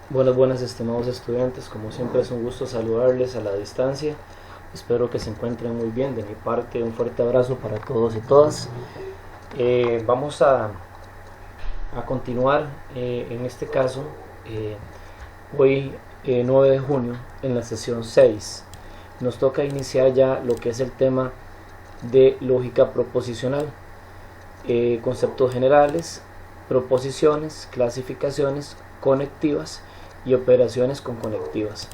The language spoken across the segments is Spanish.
Buenas, estimados estudiantes. Como siempre es un gusto saludarles a la distancia. Espero que se encuentren muy bien. De mi parte, un fuerte abrazo para todos y todas. Vamos a continuar en este caso hoy 9 de junio en la sesión 6. Nos toca iniciar ya lo que es el tema de lógica proposicional. Conceptos generales, proposiciones, clasificaciones, conectivas y operaciones con conectivas.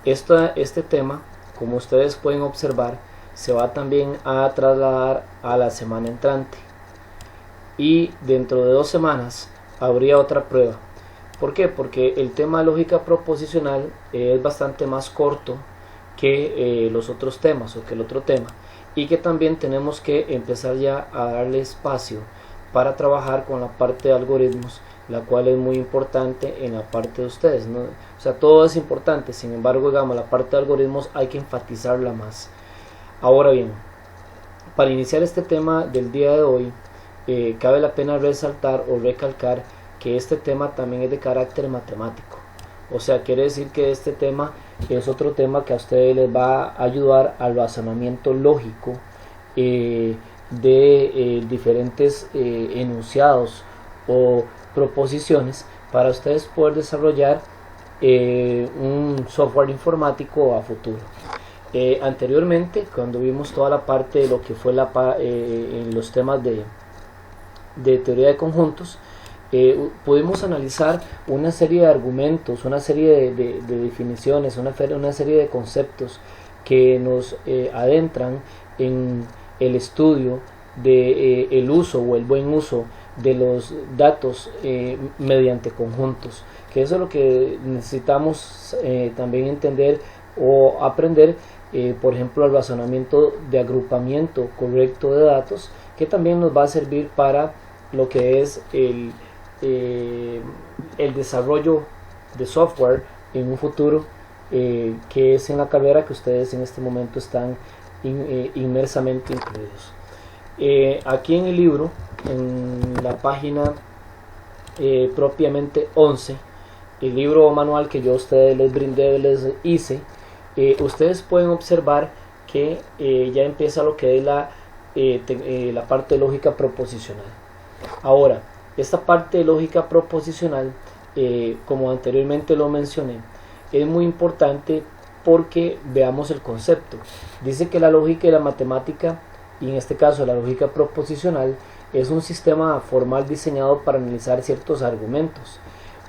Este tema, como ustedes pueden observar, se va también a trasladar a la semana entrante, y dentro de 2 semanas habría otra prueba. ¿Por qué? Porque el tema de lógica proposicional es bastante más corto que los otros temas o que el otro tema, y que también tenemos que empezar ya a darle espacio para trabajar con la parte de algoritmos, la cual es muy importante en la parte de ustedes, ¿no? O sea, todo es importante, sin embargo, digamos, la parte de algoritmos hay que enfatizarla más. Ahora bien, para iniciar este tema del día de hoy, cabe la pena resaltar o recalcar que este tema también es de carácter matemático. O sea, quiere decir que este tema es otro tema que a ustedes les va a ayudar al razonamiento lógico de diferentes enunciados o proposiciones, para ustedes poder desarrollar un software informático a futuro. Anteriormente, cuando vimos toda la parte de lo que fue en los temas de teoría de conjuntos, pudimos analizar una serie de argumentos, una serie de definiciones, una serie de conceptos que nos adentran en el estudio de el uso o el buen uso de los datos mediante conjuntos, que eso es lo que necesitamos también entender o aprender. Por ejemplo, el razonamiento de agrupamiento correcto de datos, que también nos va a servir para lo que es el desarrollo de software en un futuro, que es en la carrera que ustedes en este momento están inmersamente incluidos. Aquí en el libro, en la página propiamente 11, el libro o manual que yo a ustedes les brindé, les hice, ustedes pueden observar que ya empieza lo que es la parte de lógica proposicional. Ahora, esta parte de lógica proposicional, como anteriormente lo mencioné, es muy importante porque veamos el concepto. Dice que la lógica y la matemática, y en este caso la lógica proposicional, es un sistema formal diseñado para analizar ciertos argumentos.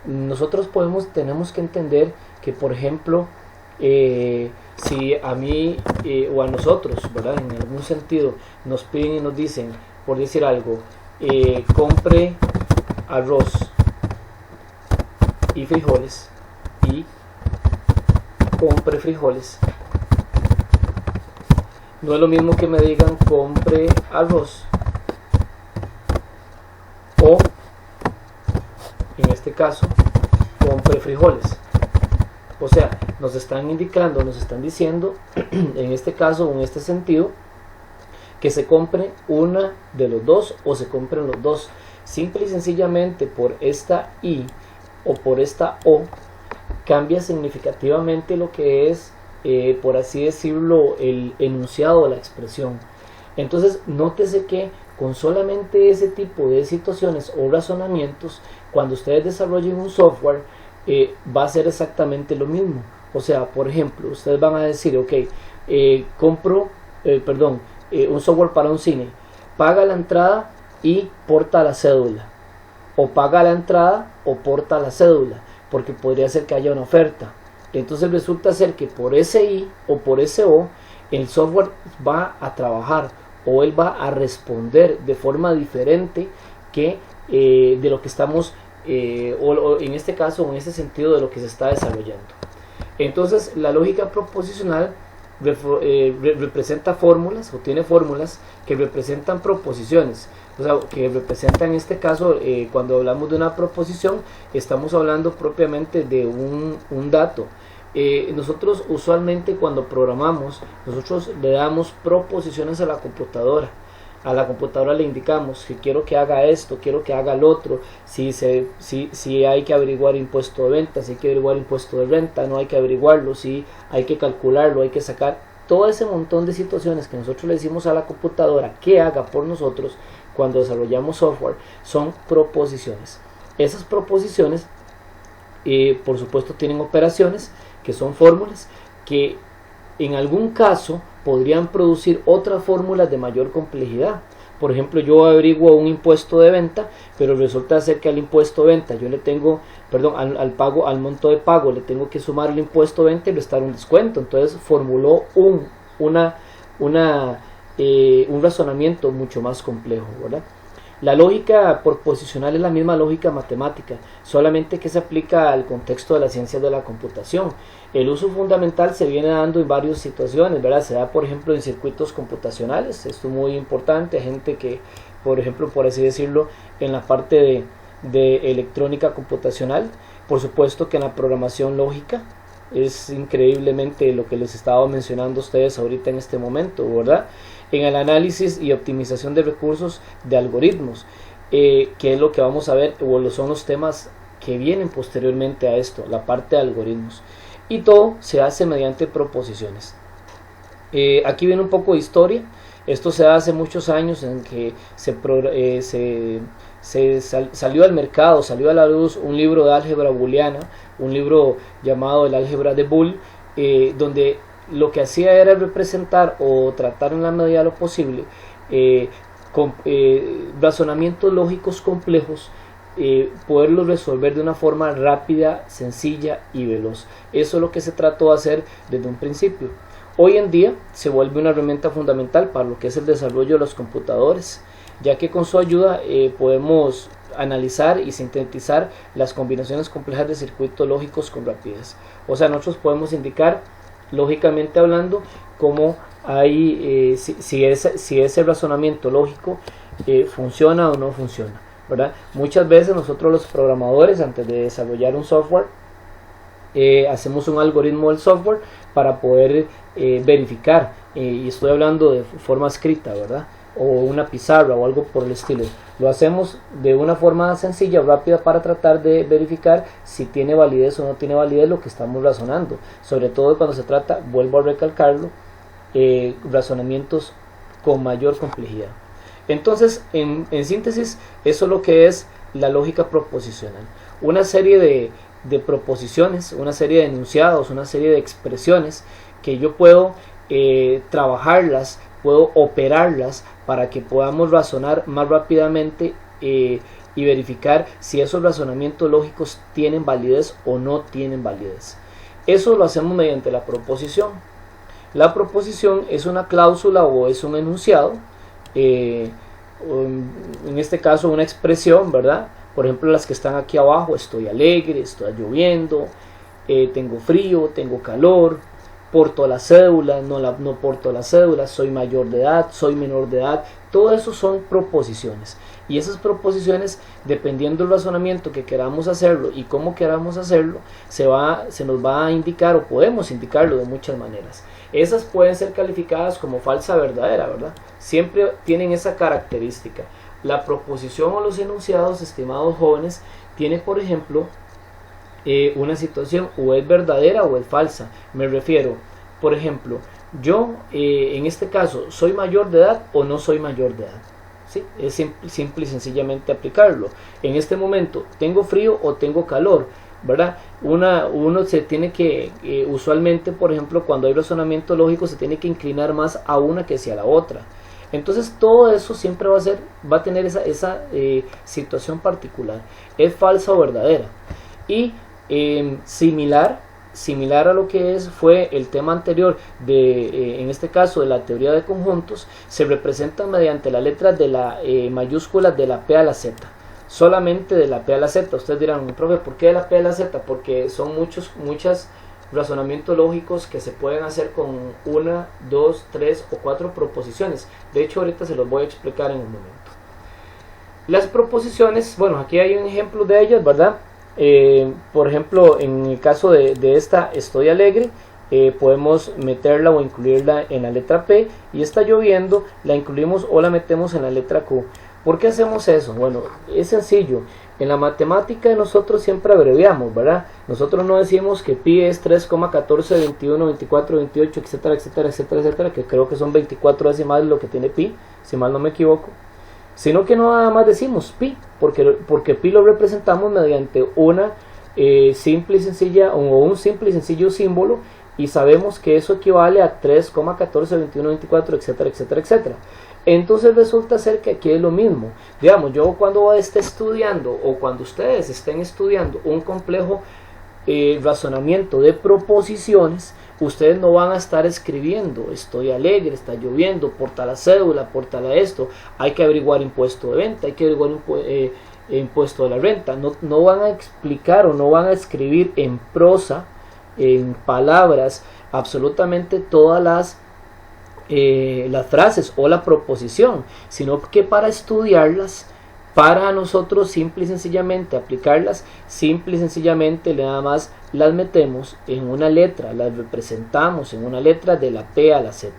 Nosotros tenemos que entender que, por ejemplo, si a mí o a nosotros, ¿verdad?, en algún sentido nos piden y nos dicen, por decir algo, compre arroz y frijoles, y compre frijoles, no es lo mismo que me digan compre arroz o, en este caso, compre frijoles. O sea, nos están indicando, nos están diciendo, en este caso o en este sentido, que se compre una de los dos o se compren los dos. Simple y sencillamente por esta I o por esta O cambia significativamente lo que es, por así decirlo, el enunciado de la expresión. Entonces, nótese que con solamente ese tipo de situaciones o razonamientos, cuando ustedes desarrollen un software, va a ser exactamente lo mismo. O sea, por ejemplo, ustedes van a decir, ok, compro, un software para un cine, paga la entrada y porta la cédula, o paga la entrada o porta la cédula, porque podría ser que haya una oferta. Entonces resulta ser que por ese I o por ese O, el software va a trabajar o él va a responder de forma diferente que de lo que estamos, o en este caso, en este sentido, de lo que se está desarrollando. Entonces, la lógica proposicional representa fórmulas, o tiene fórmulas que representan proposiciones, o sea, que representan, en este caso, cuando hablamos de una proposición, estamos hablando propiamente de un dato. Nosotros usualmente, cuando programamos, nosotros le damos proposiciones a la computadora. A la computadora le indicamos que quiero que haga esto, quiero que haga lo otro, si hay que averiguar impuesto de venta, si hay que averiguar impuesto de renta, no hay que averiguarlo, si hay que calcularlo, hay que sacar todo ese montón de situaciones que nosotros le decimos a la computadora que haga por nosotros cuando desarrollamos software, son proposiciones. Esas proposiciones, por supuesto, tienen operaciones que son fórmulas que en algún caso podrían producir otras fórmulas de mayor complejidad. Por ejemplo, yo averiguo un impuesto de venta, pero resulta ser que al impuesto de venta yo le tengo, al monto de pago le tengo que sumar el impuesto de venta y restar un descuento. Entonces formuló un razonamiento mucho más complejo, ¿verdad? La lógica proposicional es la misma lógica matemática, solamente que se aplica al contexto de las ciencias de la computación. El uso fundamental se viene dando en varias situaciones, ¿verdad? Se da, por ejemplo, en circuitos computacionales. Esto es muy importante. Gente que, por ejemplo, por así decirlo, en la parte de electrónica computacional, por supuesto que en la programación lógica, es increíblemente lo que les estaba mencionando a ustedes ahorita en este momento, ¿verdad? En el análisis y optimización de recursos de algoritmos, que es lo que vamos a ver, o son los temas que vienen posteriormente a esto, la parte de algoritmos. Y todo se hace mediante proposiciones. Aquí viene un poco de historia. Esto se hace muchos años en que salió al mercado, salió a la luz un libro de álgebra booleana, un libro llamado el álgebra de Boole, donde lo que hacía era representar o tratar en la medida de lo posible razonamientos lógicos complejos, poderlos resolver de una forma rápida, sencilla y veloz. Eso es lo que se trató de hacer desde un principio. Hoy en día se vuelve una herramienta fundamental para lo que es el desarrollo de los computadores, ya que con su ayuda podemos analizar y sintetizar las combinaciones complejas de circuitos lógicos con rapidez. O sea, nosotros podemos indicar, lógicamente hablando, cómo hay, si ese razonamiento lógico funciona o no funciona, ¿verdad? Muchas veces nosotros los programadores, antes de desarrollar un software, hacemos un algoritmo del software para poder verificar, y estoy hablando de forma escrita, ¿verdad? O una pizarra o algo por el estilo. Lo hacemos de una forma sencilla, rápida, para tratar de verificar si tiene validez o no tiene validez lo que estamos razonando, sobre todo cuando se trata, vuelvo a recalcarlo, razonamientos con mayor complejidad. Entonces, en síntesis, eso es lo que es la lógica proposicional. Una serie de proposiciones, una serie de enunciados, una serie de expresiones que yo puedo trabajarlas, puedo operarlas para que podamos razonar más rápidamente y verificar si esos razonamientos lógicos tienen validez o no tienen validez. Eso lo hacemos mediante la proposición. La proposición es una cláusula o es un enunciado, en este caso una expresión, ¿verdad? Por ejemplo, las que están aquí abajo: estoy alegre, está lloviendo, tengo frío, tengo calor, porto la cédula, no porto la cédula, soy mayor de edad, soy menor de edad. Todo eso son proposiciones, y esas proposiciones, dependiendo del razonamiento que queramos hacerlo y cómo queramos hacerlo, se nos va a indicar, o podemos indicarlo de muchas maneras. Esas pueden ser calificadas como falsa verdadera, ¿verdad? Siempre tienen esa característica. La proposición o los enunciados, estimados jóvenes, tiene, por ejemplo, una situación: o es verdadera o es falsa. Me refiero, por ejemplo, yo en este caso, ¿soy mayor de edad o no soy mayor de edad? ¿Sí? Es simple y sencillamente aplicarlo. En este momento, ¿tengo frío o tengo calor? ¿Verdad? Uno se tiene que, usualmente, por ejemplo, cuando hay razonamiento lógico, se tiene que inclinar más a una que hacia la otra. Entonces todo eso siempre va a tener esa situación particular. ¿Es falsa o verdadera? Y similar a lo que fue el tema anterior en este caso de la teoría de conjuntos, se representan mediante las letras de la mayúscula de la P a la Z, solamente de la P a la Z. Ustedes dirán: profe, ¿por qué de la P a la Z? Porque son muchos razonamientos lógicos que se pueden hacer con 1, 2, 3 o 4 proposiciones. De hecho, ahorita se los voy a explicar en un momento. Las proposiciones, bueno, aquí hay un ejemplo de ellas, ¿verdad? Por ejemplo, en el caso de esta, estoy alegre, podemos meterla o incluirla en la letra P, y está lloviendo la incluimos o la metemos en la letra Q. ¿Por qué hacemos eso? Bueno, es sencillo. En la matemática nosotros siempre abreviamos, ¿verdad? Nosotros no decimos que pi es 3,14, 21, 24, 28, etcétera, etcétera, etcétera, etcétera, que creo que son 24 decimales lo que tiene pi, si mal no me equivoco. Sino que no nada más decimos pi, porque pi lo representamos mediante una simple y sencilla, o un simple y sencillo símbolo, y sabemos que eso equivale a 3,14, 21, 24, etcétera, etcétera, etcétera. Entonces resulta ser que aquí es lo mismo. Digamos, yo cuando esté estudiando, o cuando ustedes estén estudiando un complejo razonamiento de proposiciones, ustedes no van a estar escribiendo estoy alegre, está lloviendo, porta la cédula, porta la esto, hay que averiguar impuesto de venta, hay que averiguar impuesto de la renta. No van a explicar o no van a escribir en prosa, en palabras, absolutamente todas las frases o la proposición, sino que para estudiarlas, para nosotros simple y sencillamente aplicarlas, simple y sencillamente nada más las metemos en una letra, las representamos en una letra de la P a la Z.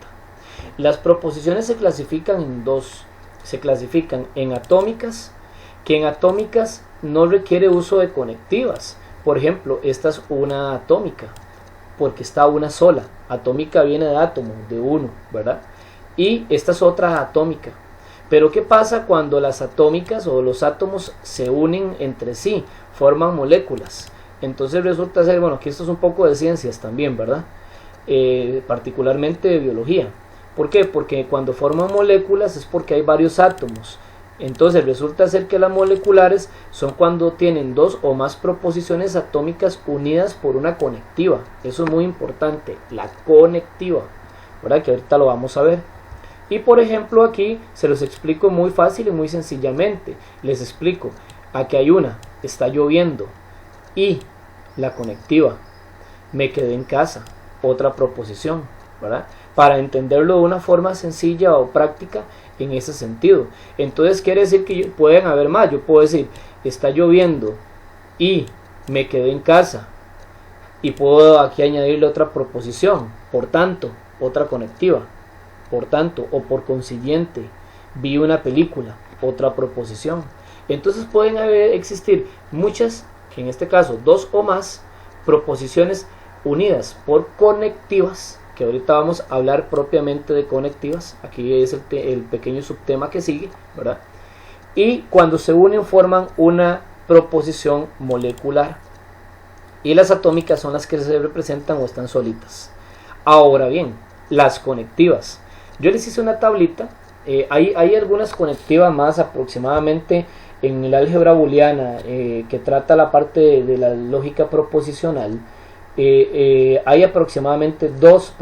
Las proposiciones se clasifican en dos. Se clasifican en atómicas, que en atómicas no requiere uso de conectivas. Por ejemplo, esta es una atómica, porque está una sola. Atómica viene de átomo, de uno, ¿verdad? Y esta es otra atómica. Pero ¿qué pasa cuando las atómicas o los átomos se unen entre sí? Forman moléculas. Entonces resulta ser, bueno, que esto es un poco de ciencias también, ¿verdad? Particularmente de biología. ¿Por qué? Porque cuando forman moléculas es porque hay varios átomos. Entonces resulta ser que las moleculares son cuando tienen dos o más proposiciones atómicas unidas por una conectiva. Eso es muy importante, la conectiva, ¿verdad? Que ahorita lo vamos a ver. Y por ejemplo aquí se los explico muy fácil y muy sencillamente. Les explico, aquí hay una, está lloviendo, y la conectiva, me quedé en casa, otra proposición, ¿verdad? Para entenderlo de una forma sencilla o práctica en ese sentido. Entonces quiere decir que pueden haber más. Yo puedo decir, está lloviendo y me quedé en casa, y puedo aquí añadirle otra proposición, por tanto, otra conectiva, por tanto, o por consiguiente, vi una película, otra proposición. Entonces pueden existir muchas, que en este caso dos o más, proposiciones unidas por conectivas, que ahorita vamos a hablar propiamente de conectivas. Aquí es el pequeño subtema que sigue, ¿verdad? Y cuando se unen forman una proposición molecular, y las atómicas son las que se representan o están solitas. Ahora bien, las conectivas, yo les hice una tablita. Hay algunas conectivas más aproximadamente en el álgebra booleana, que trata la parte de la lógica proposicional. Hay aproximadamente dos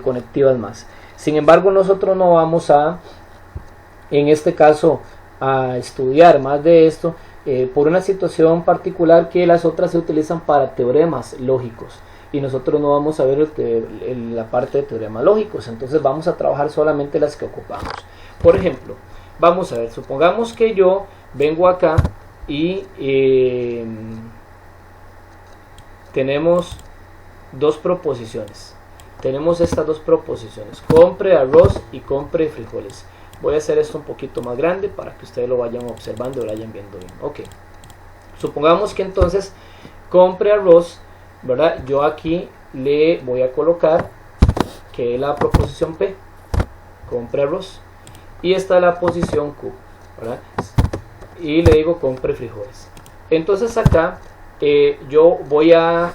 conectivas más. Sin embargo, nosotros no vamos en este caso, a estudiar más de esto, por una situación particular, que las otras se utilizan para teoremas lógicos, y nosotros no vamos a ver la parte de teoremas lógicos. Entonces vamos a trabajar solamente las que ocupamos. Por ejemplo, vamos a ver, supongamos que yo vengo acá y tenemos dos proposiciones. Tenemos estas dos proposiciones: compre arroz y compre frijoles. Voy a hacer esto un poquito más grande para que ustedes lo vayan observando y lo vayan viendo bien. Ok, supongamos que entonces compre arroz, ¿verdad? Yo aquí le voy a colocar que es la proposición P, compre arroz, y esta es la posición Q, ¿verdad? Y le digo compre frijoles. Entonces acá yo voy a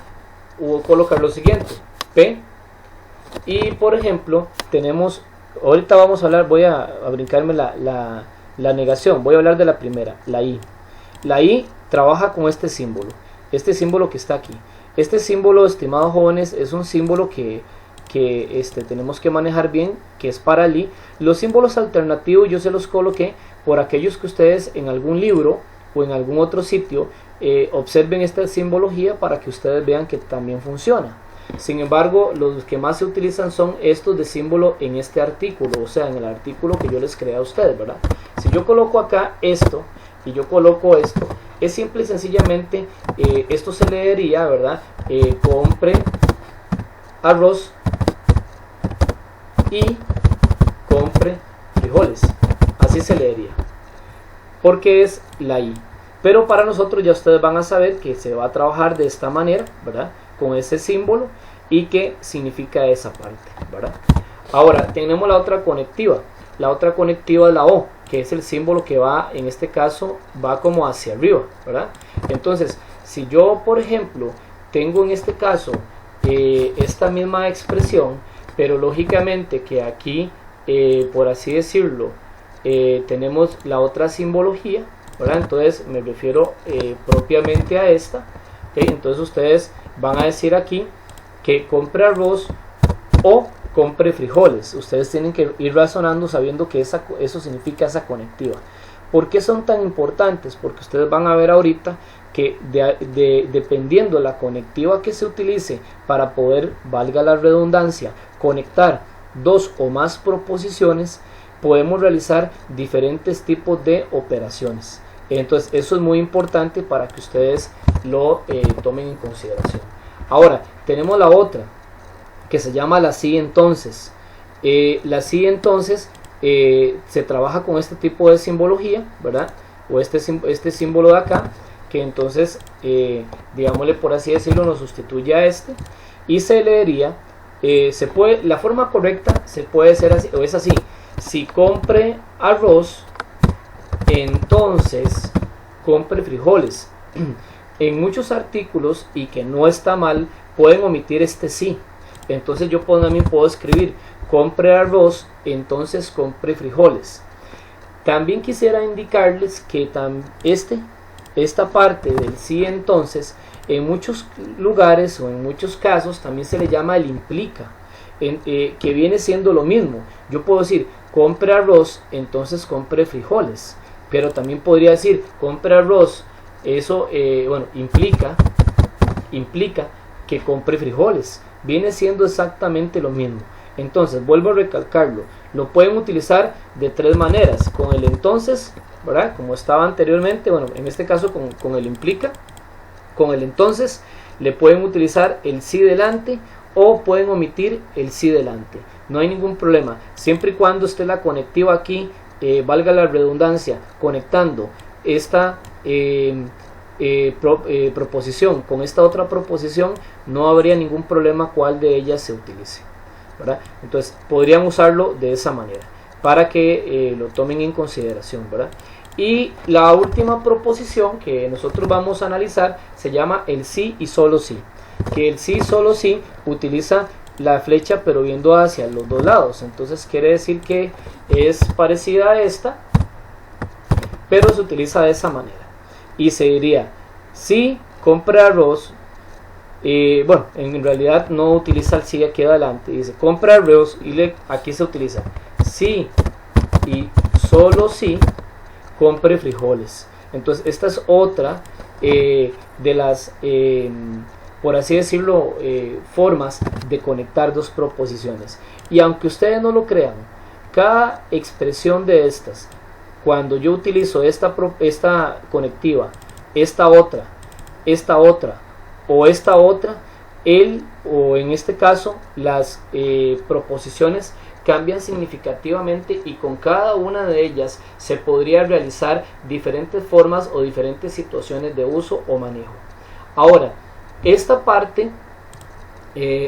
colocar lo siguiente: P, y por ejemplo tenemos, ahorita vamos a hablar, voy a brincarme la negación, voy a hablar de la primera, la I. La I trabaja con este símbolo que está aquí. Este símbolo, estimados jóvenes, es un símbolo que tenemos que manejar bien, que es para el I. Los símbolos alternativos yo se los coloqué por aquellos que ustedes en algún libro o en algún otro sitio observen esta simbología, para que ustedes vean que también funciona. Sin embargo, los que más se utilizan son estos de símbolo en este artículo, o sea, en el artículo que yo les creé a ustedes, ¿verdad? Si yo coloco acá esto y yo coloco esto, es simple y sencillamente, esto se leería, ¿verdad? Compre arroz y compre frijoles. Así se leería, porque es la I. Pero para nosotros ya ustedes van a saber que se va a trabajar de esta manera, ¿verdad? Con ese símbolo y que significa esa parte, ¿verdad? Ahora tenemos la otra conectiva. La otra conectiva es la O, que es el símbolo que va, en este caso, va como hacia arriba, ¿verdad? Entonces, si yo, por ejemplo, tengo en este caso esta misma expresión, pero lógicamente que aquí, por así decirlo, tenemos la otra simbología, ¿verdad? Entonces me refiero propiamente a esta, ¿okay? Entonces ustedes van a decir aquí que compre arroz o compre frijoles. Ustedes tienen que ir razonando sabiendo que eso significa esa conectiva. ¿Por qué son tan importantes? Porque ustedes van a ver ahorita que dependiendo de la conectiva que se utilice para poder, valga la redundancia, conectar dos o más proposiciones, podemos realizar diferentes tipos de operaciones. Entonces eso es muy importante para que ustedes lo tomen en consideración. Ahora tenemos la otra que se llama la sí entonces. La sí entonces se trabaja con este tipo de simbología, ¿verdad? O este símbolo de acá, que entonces digámosle, por así decirlo, nos sustituye a este y se leería, la forma correcta se puede hacer así, o es así: si compre arroz, entonces compre frijoles. En muchos artículos, y que no está mal, pueden omitir este sí. Entonces yo también puedo escribir compre arroz, entonces compre frijoles. También quisiera indicarles que esta parte del sí entonces, en muchos lugares o en muchos casos también se le llama el implica, que viene siendo lo mismo. Yo puedo decir compre arroz, entonces compre frijoles, pero también podría decir compre arroz, eso implica que compre frijoles. Viene siendo exactamente lo mismo. Entonces vuelvo a recalcarlo, lo pueden utilizar de tres maneras: con el entonces, ¿verdad? Como estaba anteriormente, bueno, en este caso con el implica. Con el entonces le pueden utilizar el sí delante, o pueden omitir el sí delante. No hay ningún problema, siempre y cuando esté la conectiva aquí, valga la redundancia, conectando esta proposición con esta otra proposición, no habría ningún problema cuál de ellas se utilice, ¿verdad? Entonces podrían usarlo de esa manera para que lo tomen en consideración, ¿verdad? Y la última proposición que nosotros vamos a analizar se llama el sí y solo sí, que el sí y solo sí utiliza la flecha pero viendo hacia los dos lados. Entonces quiere decir que es parecida a esta, pero se utiliza de esa manera y se diría: si compre arroz, bueno, en realidad no utiliza el sí aquí adelante, dice compre arroz, y aquí se utiliza sí y solo sí compre frijoles. Entonces esta es otra de las por así decirlo, formas de conectar dos proposiciones. Y aunque ustedes no lo crean, cada expresión de estas, cuando yo utilizo esta conectiva, esta otra o esta otra, o en este caso las proposiciones cambian significativamente, y con cada una de ellas se podría realizar diferentes formas o diferentes situaciones de uso o manejo. Ahora, esta parte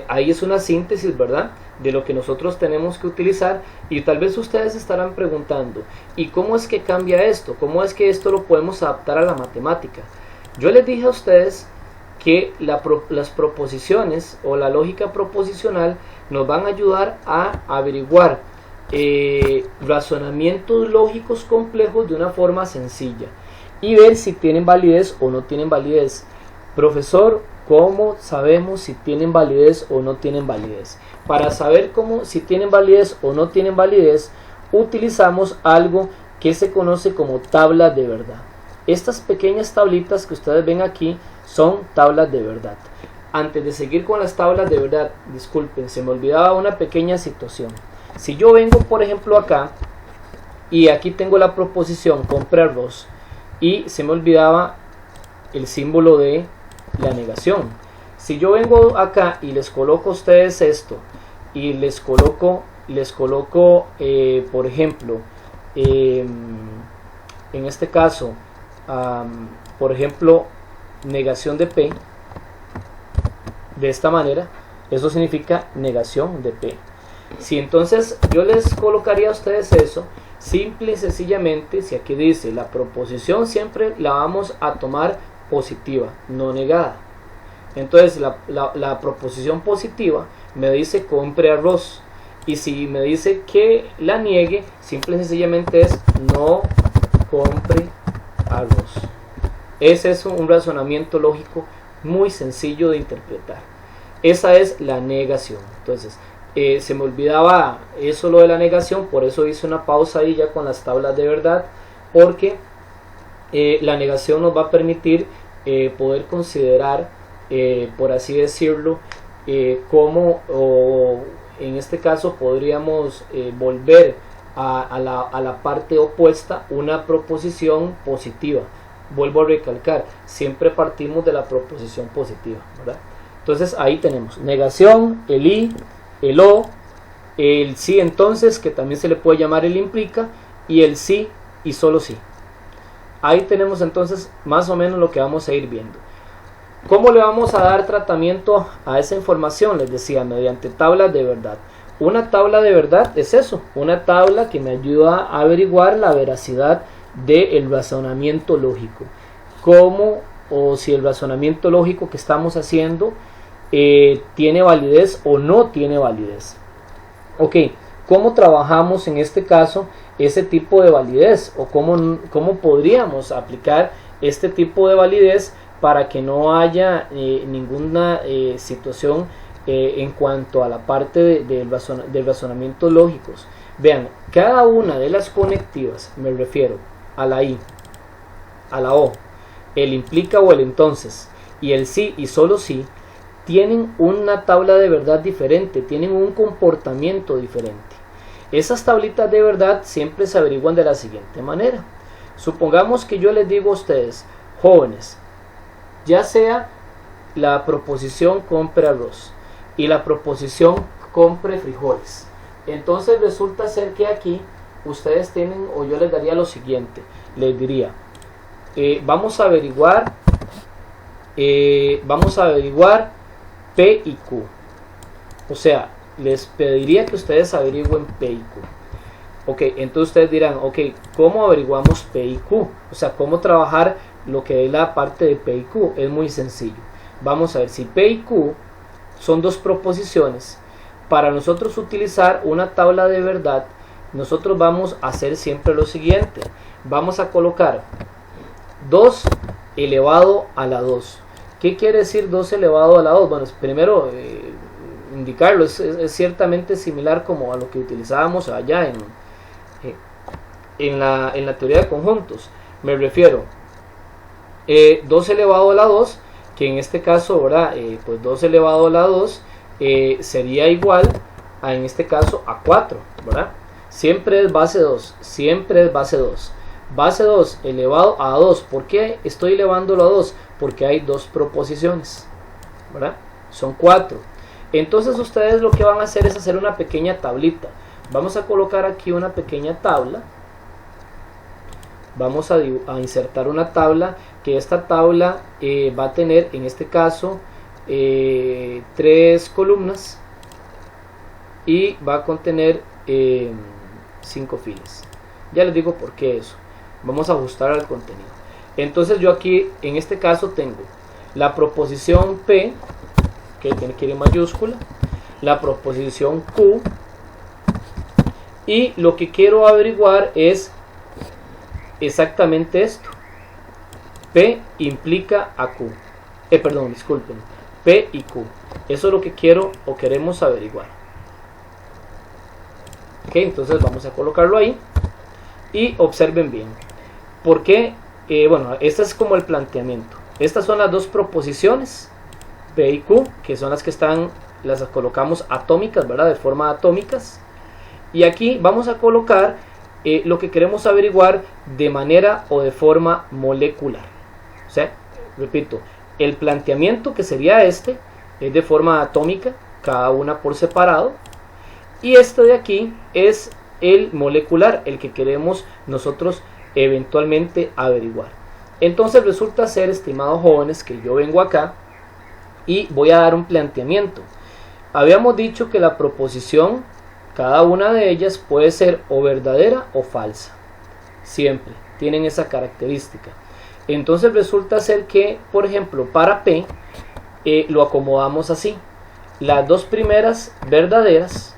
ahí es una síntesis, ¿verdad?, de lo que nosotros tenemos que utilizar. Y tal vez ustedes estarán preguntando: ¿y cómo es que cambia esto? ¿Cómo es que esto lo podemos adaptar a la matemática? Yo les dije a ustedes que las proposiciones o la lógica proposicional nos van a ayudar a averiguar razonamientos lógicos complejos de una forma sencilla y ver si tienen validez o no tienen validez. Profesor, ¿cómo sabemos si tienen validez o no tienen validez? Para saber si tienen validez o no tienen validez, utilizamos algo que se conoce como tablas de verdad. Estas pequeñas tablitas que ustedes ven aquí son tablas de verdad. Antes de seguir con las tablas de verdad, disculpen, se me olvidaba una pequeña situación. Si yo vengo, por ejemplo, acá, y aquí tengo la proposición compre arroz, y se me olvidaba el símbolo de la negación. Si yo vengo acá y les coloco a ustedes esto, y les coloco por ejemplo, en este caso, por ejemplo, negación de P, de esta manera, eso significa negación de P. Si entonces yo les colocaría a ustedes eso, simple y sencillamente, si aquí dice la proposición siempre la vamos a tomar positiva, no negada. Entonces la proposición positiva me dice compre arroz, y si me dice que la niegue, simple y sencillamente es no compre arroz. Ese es un razonamiento lógico muy sencillo de interpretar. Esa es la negación. Entonces se me olvidaba eso, lo de la negación, por eso hice una pausa ahí ya con las tablas de verdad, porque la negación nos va a permitir poder considerar, por así decirlo, cómo, o en este caso podríamos volver a la parte opuesta una proposición positiva. Vuelvo a recalcar, siempre partimos de la proposición positiva, ¿verdad? Entonces ahí tenemos negación, el i, el o, el sí entonces, que también se le puede llamar el implica, y el sí y solo sí. Ahí tenemos entonces más o menos lo que vamos a ir viendo. ¿Cómo le vamos a dar tratamiento a esa información? Les decía, mediante tablas de verdad. Una tabla de verdad es eso, una tabla que me ayuda a averiguar la veracidad del razonamiento lógico. Cómo, o si el razonamiento lógico que estamos haciendo tiene validez o no tiene validez. Ok, ¿cómo trabajamos en este caso ese tipo de validez? O cómo podríamos aplicar este tipo de validez para que no haya ninguna situación en cuanto a la parte del razonamiento lógicos. Vean, cada una de las conectivas, me refiero a la i, a la o, el implica o el entonces, y el sí y solo sí, tienen una tabla de verdad diferente, tienen un comportamiento diferente. Esas tablitas de verdad siempre se averiguan de la siguiente manera. Supongamos que yo les digo a ustedes, jóvenes, ya sea la proposición compre arroz y la proposición compre frijoles, entonces resulta ser que aquí ustedes tienen, o yo les daría lo siguiente, les diría, vamos a averiguar P y Q. O sea, les pediría que ustedes averigüen P y Q. Ok, entonces ustedes dirán, ok, ¿cómo averiguamos P y Q? O sea, ¿cómo trabajar lo que es la parte de P y Q? Es muy sencillo. Vamos a ver, si P y Q son dos proposiciones, para nosotros utilizar una tabla de verdad, nosotros vamos a hacer siempre lo siguiente. Vamos a colocar 2 elevado a la 2. ¿Qué quiere decir 2 elevado a la 2? Bueno, primero indicarlo, es ciertamente similar como a lo que utilizábamos allá en la teoría de conjuntos. Me refiero 2 elevado a la 2, que en este caso, ¿verdad? Pues 2 elevado a la 2 sería igual a, en este caso, a 4, ¿verdad? Siempre es base 2, siempre es base 2. Base 2 elevado a 2. ¿Por qué estoy elevándolo a 2? Porque hay dos proposiciones, ¿verdad? Son 4. Entonces ustedes lo que van a hacer es hacer una pequeña tablita. Vamos a colocar aquí una pequeña tabla. Vamos a insertar una tabla, que esta tabla va a tener en este caso 3 columnas y va a contener 5 filas. Ya les digo por qué eso. Vamos a ajustar al contenido. Entonces yo aquí en este caso tengo la proposición P, que tiene que ir en mayúscula, la proposición Q, y lo que quiero averiguar es exactamente esto. P implica a Q. Perdón, disculpen. P y Q. Eso es lo que quiero o queremos averiguar. Ok, entonces vamos a colocarlo ahí. Y observen bien. Porque, bueno, este es como el planteamiento. Estas son las dos proposiciones, P y Q, que son las que están, las colocamos atómicas, ¿verdad? De forma atómicas. Y aquí vamos a colocar lo que queremos averiguar de manera o de forma molecular. O sea, repito, el planteamiento, que sería este, es de forma atómica, cada una por separado, y este de aquí es el molecular, el que queremos nosotros eventualmente averiguar. Entonces resulta ser, estimados jóvenes, que yo vengo acá y voy a dar un planteamiento. Habíamos dicho que la proposición, cada una de ellas puede ser o verdadera o falsa. Siempre tienen esa característica. Entonces resulta ser que, por ejemplo, para P lo acomodamos así. Las dos primeras verdaderas,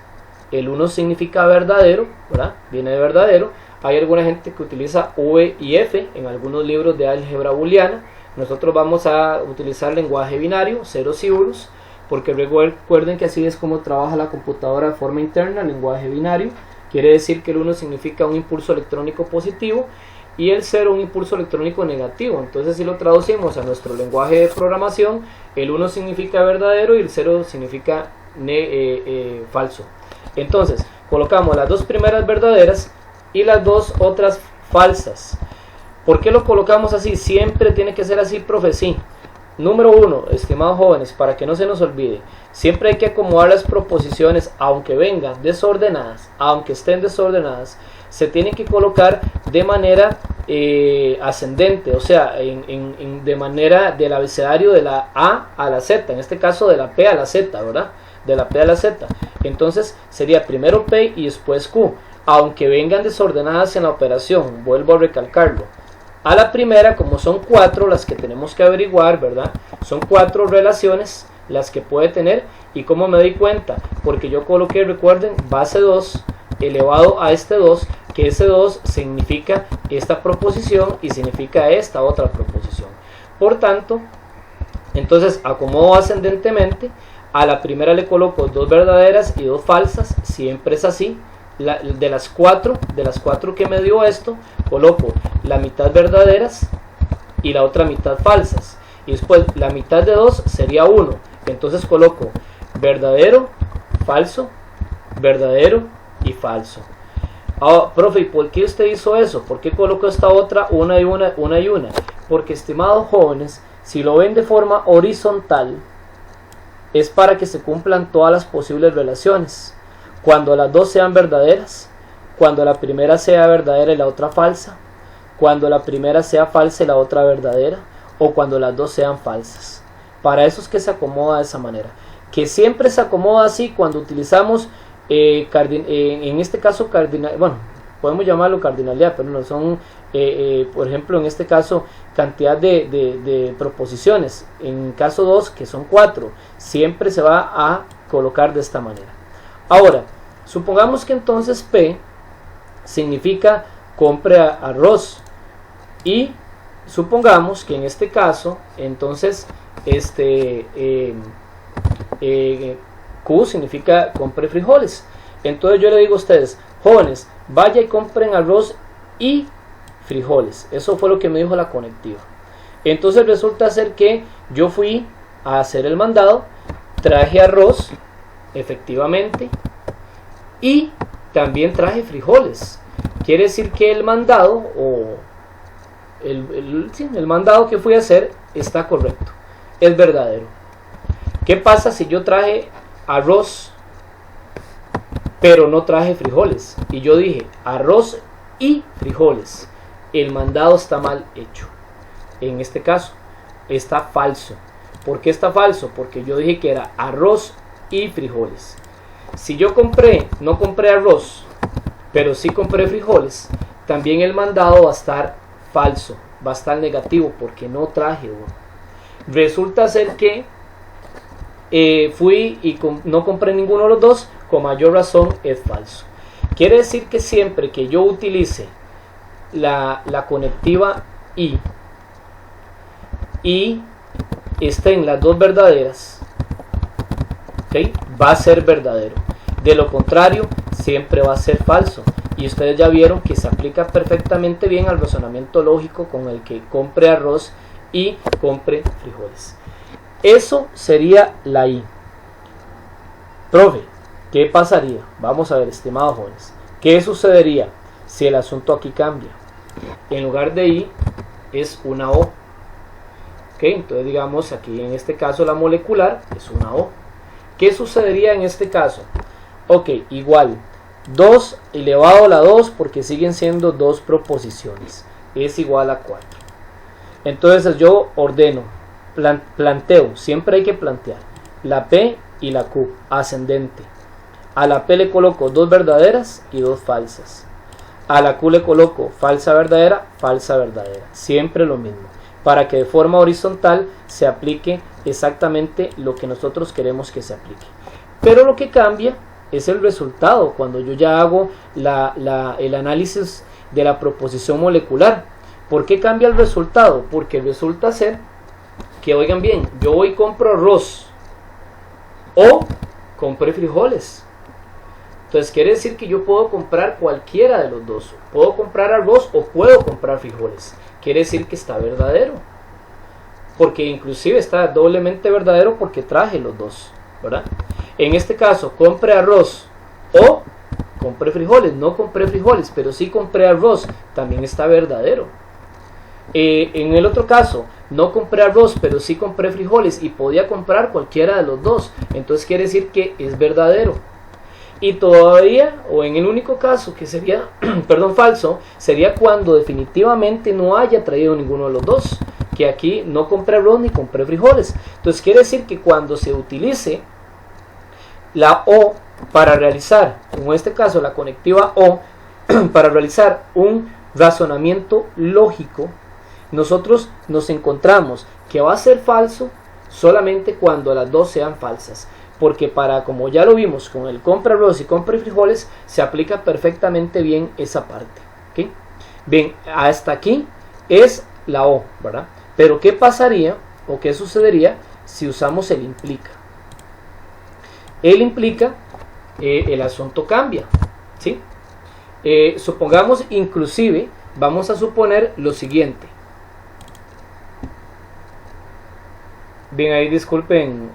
el 1 significa verdadero, ¿verdad? Viene de verdadero. Hay alguna gente que utiliza V y F en algunos libros de álgebra booleana. Nosotros vamos a utilizar lenguaje binario, ceros y unos, porque recuerden que así es como trabaja la computadora de forma interna, lenguaje binario. Quiere decir que el 1 significa un impulso electrónico positivo y el 0 un impulso electrónico negativo. Entonces si lo traducimos a nuestro lenguaje de programación, el 1 significa verdadero y el 0 significa falso. Entonces colocamos las dos primeras verdaderas y las dos otras falsas. ¿Por qué lo colocamos así? Siempre tiene que ser así, profe, sí. Número 1, estimados jóvenes, para que no se nos olvide, siempre hay que acomodar las proposiciones, aunque vengan desordenadas, aunque estén desordenadas, se tienen que colocar de manera ascendente, o sea, de manera del abecedario de la A a la Z, en este caso de la P a la Z, ¿verdad? De la P a la Z. Entonces sería primero P y después Q, aunque vengan desordenadas en la operación, vuelvo a recalcarlo. A la primera, como son 4 las que tenemos que averiguar, ¿verdad? Son 4 relaciones las que puede tener. ¿Y cómo me di cuenta? Porque yo coloqué, recuerden, base 2 elevado a este 2, que ese 2 significa esta proposición y significa esta otra proposición. Por tanto, entonces acomodo ascendentemente. A la primera le coloco 2 verdaderas y 2 falsas, siempre es así. De las cuatro que me dio esto, coloco la mitad verdaderas y la otra mitad falsas, y después la mitad de 2 sería 1, entonces coloco verdadero, falso, verdadero y falso. Ahora, profe, ¿y por qué usted hizo eso? ¿Por qué colocó esta otra una y una? Porque, estimados jóvenes, si lo ven de forma horizontal, es para que se cumplan todas las posibles relaciones. Cuando las dos sean verdaderas, cuando la primera sea verdadera y la otra falsa, cuando la primera sea falsa y la otra verdadera, o cuando las dos sean falsas. Para eso es que se acomoda de esa manera. Que siempre se acomoda así cuando utilizamos, en este caso, bueno, podemos llamarlo cardinalidad, pero no son, por ejemplo, en este caso, cantidad de proposiciones. En caso 2, que son 4, siempre se va a colocar de esta manera. Ahora, supongamos que entonces P significa compre arroz, y supongamos que en este caso entonces Q significa compre frijoles. Entonces yo le digo a ustedes, jóvenes, vaya y compren arroz y frijoles. Eso fue lo que me dijo la conectiva. Entonces resulta ser que yo fui a hacer el mandado, traje arroz, efectivamente, y también traje frijoles. Quiere decir que el mandado o el mandado que fui a hacer está correcto, es verdadero. ¿Qué pasa si yo traje arroz pero no traje frijoles? Y yo dije arroz y frijoles. El mandado está mal hecho. En este caso está falso. ¿Por qué está falso? Porque yo dije que era arroz y frijoles. Si yo no compré arroz, pero sí compré frijoles, también el mandado va a estar falso, va a estar negativo porque no traje uno. Resulta ser que fui y no compré ninguno de los dos, con mayor razón es falso. Quiere decir que siempre que yo utilice la conectiva y estén las dos verdaderas, ¿okay?, va a ser verdadero. De lo contrario, siempre va a ser falso. Y ustedes ya vieron que se aplica perfectamente bien al razonamiento lógico con el que compre arroz y compre frijoles. Eso sería la I. Profe, ¿qué pasaría? Vamos a ver, estimados jóvenes. ¿Qué sucedería si el asunto aquí cambia? En lugar de I es una O. ¿Ok? Entonces digamos aquí en este caso la molecular es una O. ¿Qué sucedería en este caso? Ok, igual 2 elevado a la 2 porque siguen siendo dos proposiciones, es igual a 4. Entonces yo ordeno, planteo, siempre hay que plantear la P y la Q ascendente. A la P le coloco dos verdaderas y dos falsas. A la Q le coloco falsa verdadera, siempre lo mismo, para que de forma horizontal se aplique exactamente lo que nosotros queremos que se aplique. Pero lo que cambia es el resultado cuando yo ya hago el análisis de la proposición molecular. ¿Por qué cambia el resultado? Porque resulta ser que, oigan bien, yo voy y compro arroz o compré frijoles. Entonces quiere decir que yo puedo comprar cualquiera de los dos. Puedo comprar arroz o puedo comprar frijoles. Quiere decir que está verdadero. Porque inclusive está doblemente verdadero porque traje los dos, ¿verdad? En este caso, compré arroz o compré frijoles. No compré frijoles, pero sí compré arroz. También está verdadero. En el otro caso, no compré arroz, pero sí compré frijoles y podía comprar cualquiera de los dos. Entonces quiere decir que es verdadero. Y todavía, o en el único caso que sería, falso, sería cuando definitivamente no haya traído ninguno de los dos. Que aquí no compré arroz ni compré frijoles. Entonces quiere decir que cuando se utilice la O para realizar, en este caso la conectiva O, para realizar un razonamiento lógico, nosotros nos encontramos que va a ser falso solamente cuando las dos sean falsas. Porque como ya lo vimos con el compra arroz y compra frijoles, se aplica perfectamente bien esa parte. ¿Okay? Bien, hasta aquí es la O, ¿verdad? Pero ¿qué pasaría o qué sucedería si usamos el implica? El implica, el asunto cambia, ¿sí? Supongamos inclusive, vamos a suponer lo siguiente. Bien, ahí disculpen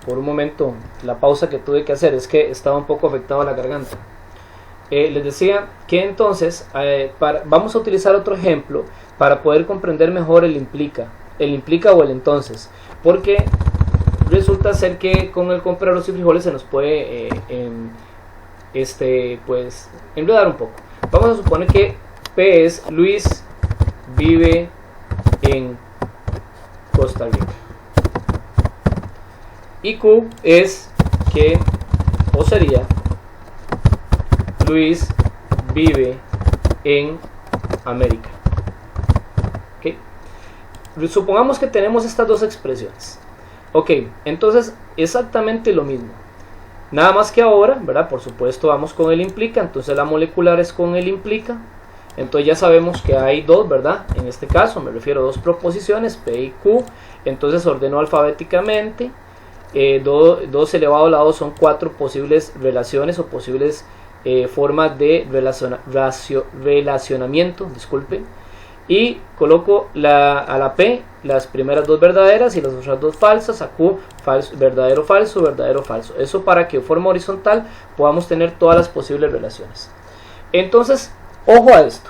por un momento la pausa que tuve que hacer, es que estaba un poco afectado a la garganta. Les decía que entonces vamos a utilizar otro ejemplo para poder comprender mejor el implica o el entonces, porque resulta ser que con el comprar arroz y frijoles se nos puede pues enredar un poco. Vamos a suponer que P es Luis vive en Costa Rica y Q es que, o sería, Luis vive en América. ¿Okay? Supongamos que tenemos estas dos expresiones. Ok, entonces exactamente lo mismo. Nada más que ahora, ¿verdad? Por supuesto vamos con el implica, entonces la molecular es con el implica. Entonces ya sabemos que hay dos, ¿verdad? En este caso me refiero a dos proposiciones, P y Q. Entonces ordeno alfabéticamente. 2 elevado a la 2 son 4 posibles relaciones o posibles formas de relacionamiento, disculpen, y coloco a la P las primeras dos verdaderas y las otras dos falsas, a Q verdadero, falso, eso para que de forma horizontal podamos tener todas las posibles relaciones. Entonces, ojo a esto,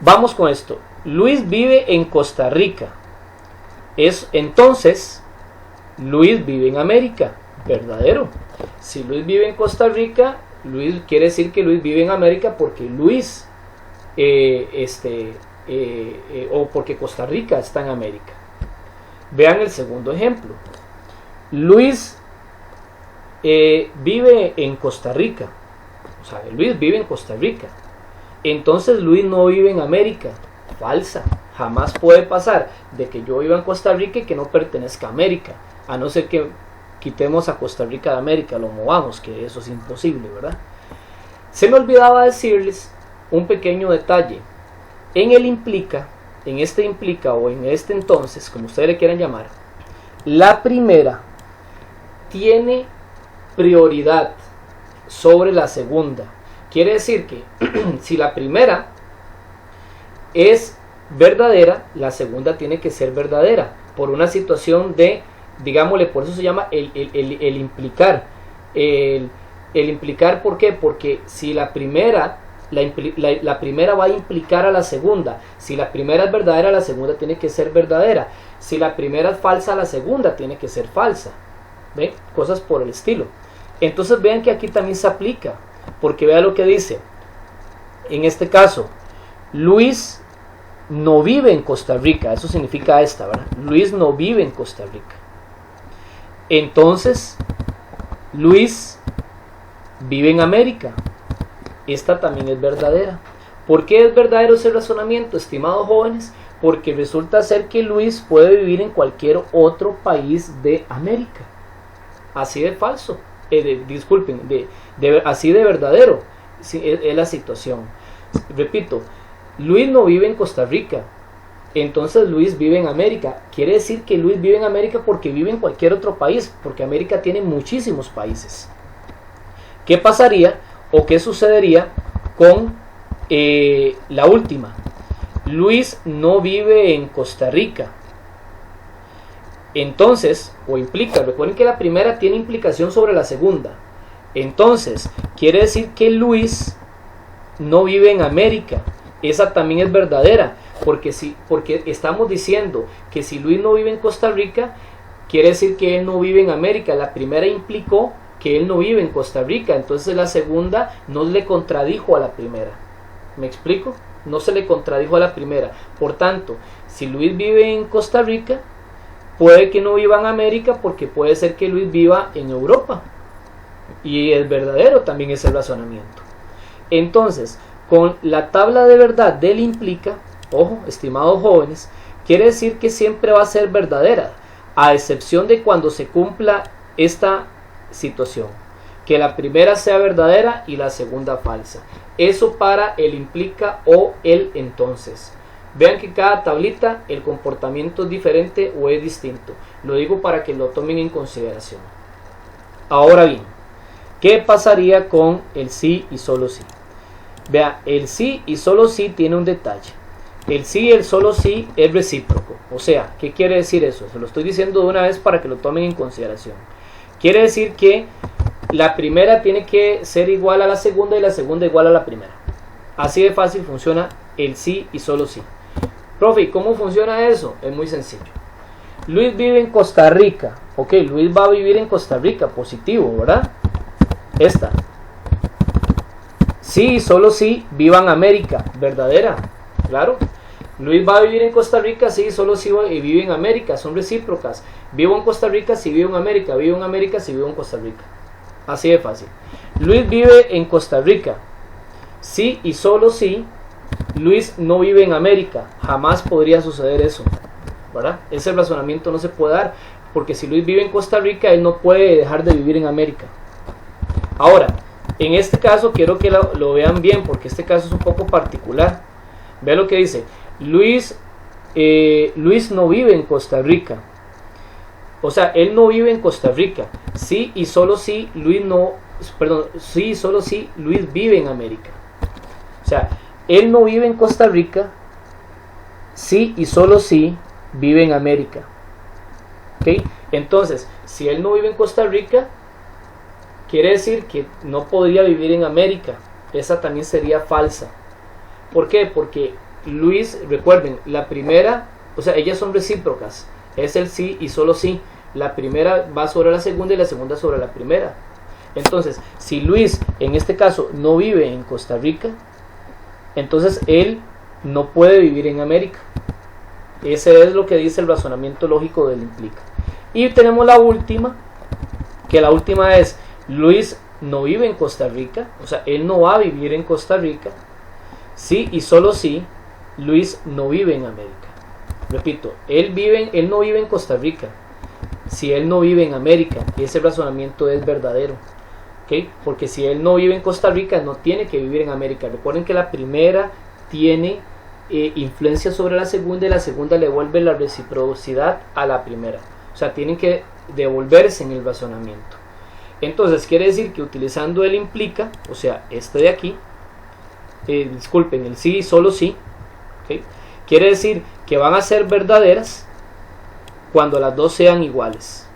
vamos con esto. Luis vive en Costa Rica, entonces Luis vive en América, verdadero. Si Luis vive en Costa Rica, Luis quiere decir que Luis vive en América porque Luis o porque Costa Rica está en América. Vean el segundo ejemplo. Luis vive en Costa Rica, o sea, Luis vive en Costa Rica, entonces Luis no vive en América. Falsa. Jamás puede pasar de que yo viva en Costa Rica y que no pertenezca a América, a no ser que quitemos a Costa Rica de América, lo movamos, que eso es imposible, ¿verdad? Se me olvidaba decirles un pequeño detalle. En este implica o en este entonces, como ustedes le quieran llamar, la primera tiene prioridad sobre la segunda. Quiere decir que si la primera es verdadera, la segunda tiene que ser verdadera, por una situación de, digámosle, por eso se llama el implicar. El implicar, ¿por qué? Porque si la primera la primera va a implicar a la segunda. Si la primera es verdadera, la segunda tiene que ser verdadera. Si la primera es falsa, la segunda tiene que ser falsa. ¿Ven? Cosas por el estilo. Entonces vean que aquí también se aplica, porque vean lo que dice. En este caso, Luis no vive en Costa Rica. Eso significa esta, ¿verdad? Luis no vive en Costa Rica. Entonces, Luis vive en América. Esta también es verdadera. ¿Por qué es verdadero ese razonamiento, estimados jóvenes? Porque resulta ser que Luis puede vivir en cualquier otro país de América. Así de falso. Disculpen, así de verdadero es la situación. Repito, Luis no vive en Costa Rica. Entonces Luis vive en América. Quiere decir que Luis vive en América porque vive en cualquier otro país, porque América tiene muchísimos países. ¿Qué pasaría o qué sucedería con la última? Luis no vive en Costa Rica. Entonces, o implica, recuerden que la primera tiene implicación sobre la segunda. Entonces, quiere decir que Luis no vive en América. Esa también es verdadera, porque estamos diciendo que si Luis no vive en Costa Rica, quiere decir que él no vive en América. La primera implicó que él no vive en Costa Rica, entonces la segunda no le contradijo a la primera. ¿Me explico? No se le contradijo a la primera. Por tanto, si Luis vive en Costa Rica, puede que no viva en América, porque puede ser que Luis viva en Europa. Y es verdadero también ese razonamiento. Entonces, con la tabla de verdad del implica, ojo, estimados jóvenes, quiere decir que siempre va a ser verdadera, a excepción de cuando se cumpla esta situación, que la primera sea verdadera y la segunda falsa. Eso para el implica o el entonces. Vean que cada tablita el comportamiento es diferente o es distinto. Lo digo para que lo tomen en consideración. Ahora bien, ¿qué pasaría con el sí y solo sí? Vea, el sí y solo sí tiene un detalle. El sí y el solo sí es recíproco. O sea, ¿qué quiere decir eso? Se lo estoy diciendo de una vez para que lo tomen en consideración. Quiere decir que la primera tiene que ser igual a la segunda y la segunda igual a la primera. Así de fácil funciona el sí y solo sí. Profe, ¿cómo funciona eso? Es muy sencillo. Luis vive en Costa Rica. Ok, Luis va a vivir en Costa Rica, positivo, ¿verdad? Esta. Sí y solo sí, viva en América, verdadera, claro. Luis va a vivir en Costa Rica, sí, solo sí y vive en América, son recíprocas. Vivo en Costa Rica, si vivo en América, vivo en América, si vivo en Costa Rica. Así de fácil. Luis vive en Costa Rica, sí y solo sí. Luis no vive en América, jamás podría suceder eso, ¿verdad? Ese razonamiento no se puede dar, porque si Luis vive en Costa Rica, él no puede dejar de vivir en América. Ahora, en este caso quiero que lo vean bien, porque este caso es un poco particular. Vean lo que dice. Luis no vive en Costa Rica. O sea, él no vive en Costa Rica. Sí y solo sí, sí y solo sí, Luis vive en América. O sea, él no vive en Costa Rica. Sí y solo sí, vive en América. ¿Ok? Entonces, si él no vive en Costa Rica, quiere decir que no podría vivir en América. Esa también sería falsa. ¿Por qué? Porque Luis, recuerden, la primera, o sea, ellas son recíprocas. Es el sí y solo sí. La primera va sobre la segunda y la segunda sobre la primera. Entonces, si Luis, en este caso, no vive en Costa Rica, entonces él no puede vivir en América. Ese es lo que dice el razonamiento lógico del implica. Y tenemos la última, que la última es: Luis no vive en Costa Rica, o sea, él no va a vivir en Costa Rica. Sí y solo sí, Luis no vive en América. Repito, él no vive en Costa Rica. Si él no vive en América, ese razonamiento es verdadero. ¿Okay? Porque si él no vive en Costa Rica, no tiene que vivir en América. Recuerden que la primera tiene influencia sobre la segunda, y la segunda le vuelve la reciprocidad a la primera. O sea, tienen que devolverse en el razonamiento. Entonces quiere decir que utilizando el implica, o sea, este de aquí, disculpen, el sí y solo sí, ¿okay? Quiere decir que van a ser verdaderas cuando las dos sean iguales.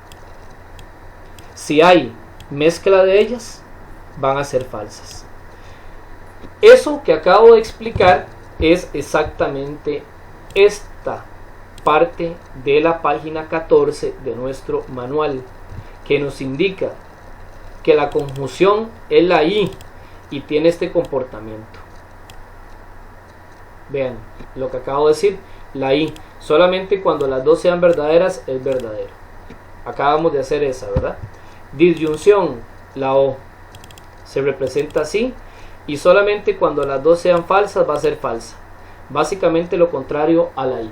Si hay mezcla de ellas, van a ser falsas. Eso que acabo de explicar es exactamente esta parte de la página 14 de nuestro manual, que nos indica que la conjunción es la I y tiene este comportamiento. Vean lo que acabo de decir, la I, solamente cuando las dos sean verdaderas es verdadero. Acabamos de hacer esa, ¿verdad? Disyunción, la O, se representa así, y solamente cuando las dos sean falsas va a ser falsa. Básicamente lo contrario a la I.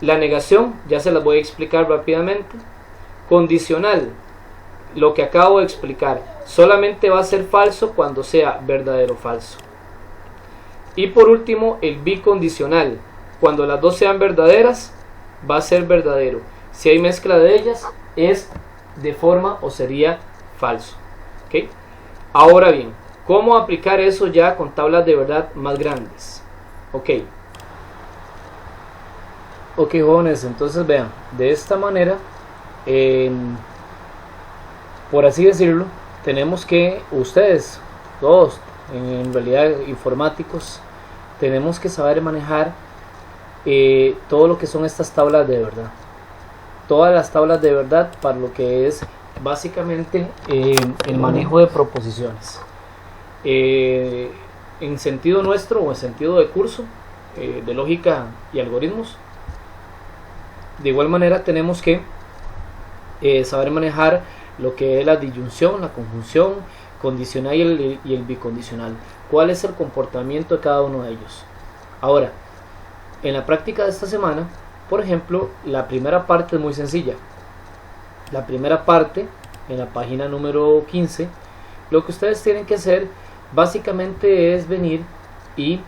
La negación, ya se las voy a explicar rápidamente. Condicional, lo que acabo de explicar, solamente va a ser falso cuando sea verdadero o falso. Y por último, el bicondicional, cuando las dos sean verdaderas va a ser verdadero. Si hay mezcla de ellas es de forma o sería falso. ¿Okay? Ahora bien, ¿cómo aplicar eso ya con tablas de verdad más grandes? Ok, jóvenes, entonces vean, de esta manera, por así decirlo, tenemos que, ustedes, todos, en realidad informáticos, tenemos que saber manejar todo lo que son estas tablas de verdad. Todas las tablas de verdad para lo que es básicamente el manejo de proposiciones. En sentido nuestro o en sentido de curso de lógica y algoritmos, de igual manera tenemos que saber manejar lo que es la disyunción, la conjunción, condicional y el bicondicional. ¿Cuál es el comportamiento de cada uno de ellos? Ahora, en la práctica de esta semana, por ejemplo, la primera parte es muy sencilla. La primera parte, en la página número 15, lo que ustedes tienen que hacer básicamente es venir y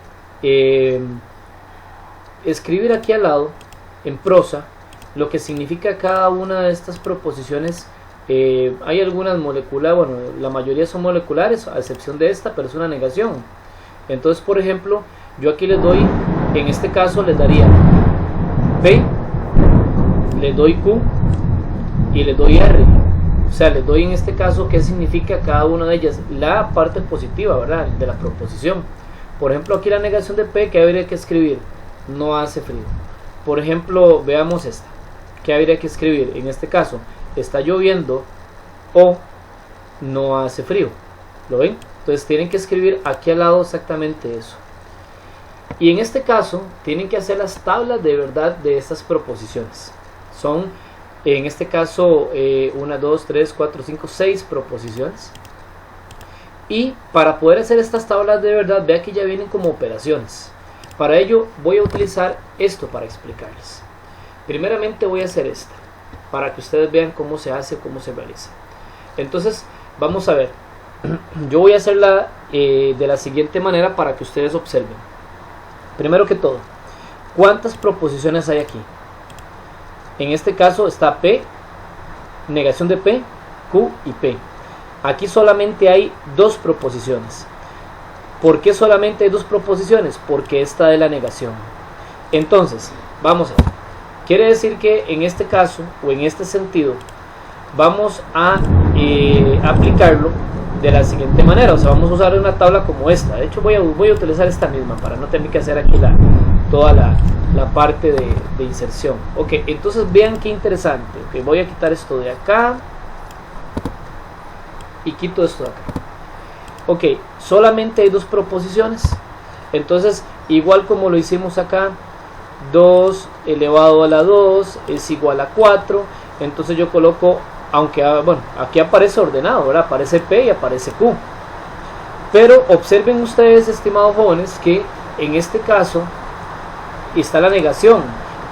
escribir aquí al lado, en prosa, lo que significa cada una de estas proposiciones. Hay algunas moleculares, bueno, la mayoría son moleculares, a excepción de esta, pero es una negación. Entonces, por ejemplo, yo aquí les doy, en este caso les daría P, les doy Q y les doy R. O sea, les doy en este caso qué significa cada una de ellas, la parte positiva, ¿verdad?, de la proposición. Por ejemplo, aquí la negación de P, ¿qué habría que escribir? No hace frío. Por ejemplo, veamos esta. ¿Qué habría que escribir? En este caso, está lloviendo o no hace frío. ¿Lo ven? Entonces tienen que escribir aquí al lado exactamente eso. Y en este caso, tienen que hacer las tablas de verdad de estas proposiciones. Son, en este caso, 1, 2, 3, 4, 5, 6 proposiciones. Y para poder hacer estas tablas de verdad, vea que ya vienen como operaciones. Para ello voy a utilizar esto para explicarles. Primeramente voy a hacer esta, para que ustedes vean cómo se hace, cómo se realiza. Entonces, vamos a ver. Yo voy a hacerla de la siguiente manera para que ustedes observen. Primero que todo, ¿cuántas proposiciones hay aquí? En este caso está P, negación de P, Q y P. Aquí solamente hay dos proposiciones. ¿Por qué solamente hay dos proposiciones? Porque esta es la negación. Entonces, vamos a ver. Quiere decir que en este caso, o en este sentido, vamos a aplicarlo de la siguiente manera. O sea, vamos a usar una tabla como esta. De hecho, voy a utilizar esta misma para no tener que hacer aquí toda la parte de inserción. Ok, entonces vean qué interesante. Okay, voy a quitar esto de acá y quito esto de acá. Ok, solamente hay dos proposiciones. Entonces, igual como lo hicimos acá, 2 elevado a la 2 es igual a 4. Entonces yo coloco, aunque bueno, aquí aparece ordenado, ¿verdad? Aparece P y aparece Q. Pero observen ustedes, estimados jóvenes, que en este caso está la negación,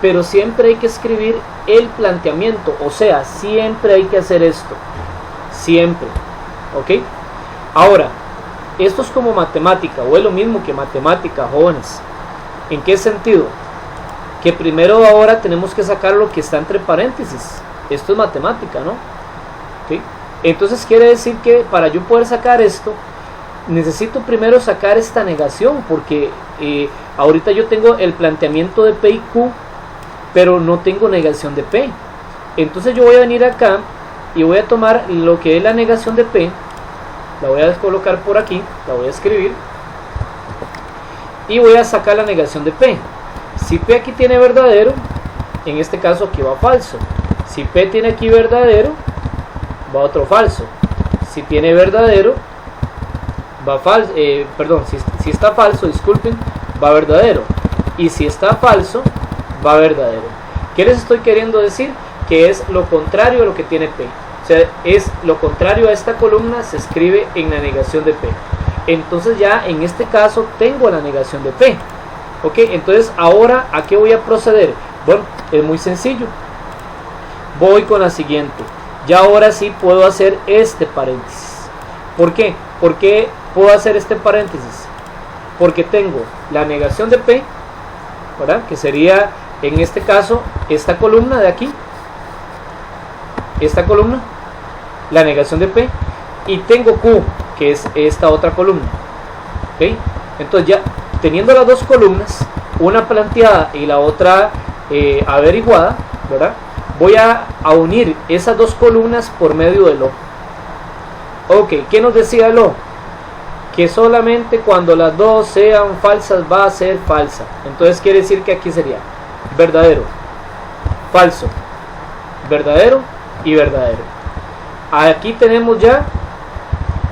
pero siempre hay que escribir el planteamiento. O sea, siempre hay que hacer esto. Siempre. ¿Ok? Ahora, esto es como matemática, o es lo mismo que matemática, jóvenes. ¿En qué sentido? Que primero ahora tenemos que sacar lo que está entre paréntesis. Esto es matemática, ¿no? ¿Okay? Entonces quiere decir que para yo poder sacar esto, necesito primero sacar esta negación, porque ahorita yo tengo el planteamiento de P y Q, pero no tengo negación de P. Entonces yo voy a venir acá y voy a tomar lo que es la negación de P la voy a descolocar por aquí, la voy a escribir y voy a sacar la negación de P. Si P aquí tiene verdadero, en este caso aquí va falso. Si P tiene aquí verdadero, va otro falso. Si tiene verdadero, va falso, si está falso, disculpen, va verdadero. Y si está falso, va verdadero. ¿Qué les estoy queriendo decir? Que es lo contrario a lo que tiene P. O sea, es lo contrario a esta columna, se escribe en la negación de P. Entonces ya en este caso tengo la negación de P. Ok, entonces ahora ¿a qué voy a proceder? Bueno, es muy sencillo. Voy con la siguiente. Ya ahora sí puedo hacer este paréntesis. ¿Por qué? ¿Por qué puedo hacer este paréntesis? Porque tengo la negación de P, ¿verdad? Que sería en este caso esta columna de aquí, esta columna, la negación de P, y tengo Q, que es esta otra columna. ¿Ok? Entonces ya teniendo las dos columnas, una planteada y la otra averiguada, ¿verdad? Voy a unir esas dos columnas por medio del O. Ok, ¿qué nos decía el O? Que solamente cuando las dos sean falsas va a ser falsa. Entonces quiere decir que aquí sería verdadero, falso, verdadero y verdadero. Aquí tenemos ya,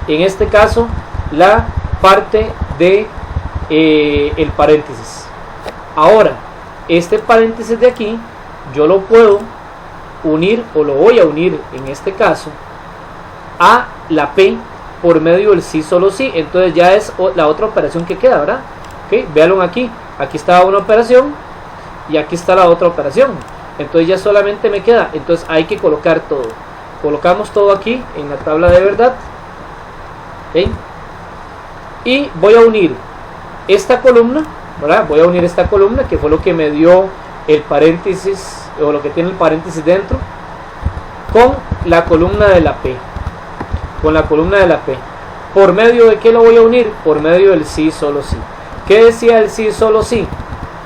en este caso, la parte de el paréntesis. Ahora, este paréntesis de aquí, yo lo puedo unir, o lo voy a unir en este caso, a la P por medio del sí solo sí. Entonces ya es la otra operación que queda, ¿verdad? ¿Okay? Véanlo aquí. Aquí está una operación y aquí está la otra operación. Entonces ya solamente me queda. Entonces hay que colocar todo. Colocamos todo aquí en la tabla de verdad. ¿Okay? Y voy a unir esta columna, ¿verdad? Voy a unir esta columna que fue lo que me dio el paréntesis, o lo que tiene el paréntesis dentro, con la columna de la P. Con la columna de la P. ¿Por medio de qué lo voy a unir? Por medio del sí solo sí. ¿Qué decía el sí solo sí?